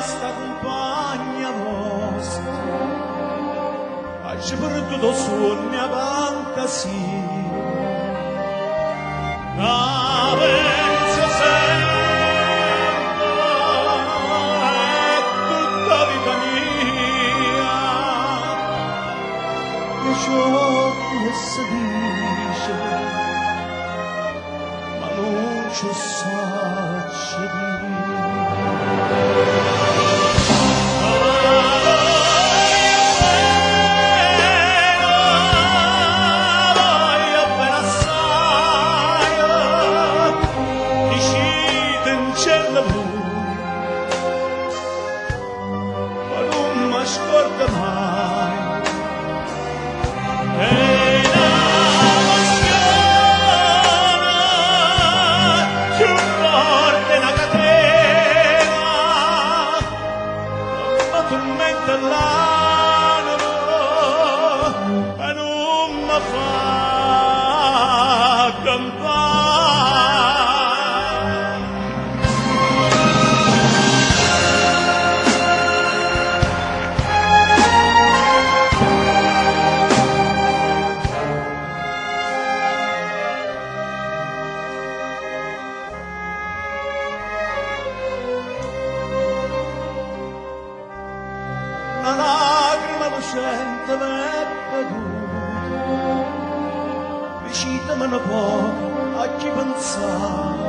sta compagna vostra, ci perduto su mia fantasia, la penso sempre, è tutta vita mia, e ciò che si dice, ma non ci so dire. Scorda mai e la passione più forte una catena ma tormenta l'animo e non mi fa campare. Una lacrima lucente m'è caduta, visitamene poco a chi pensava.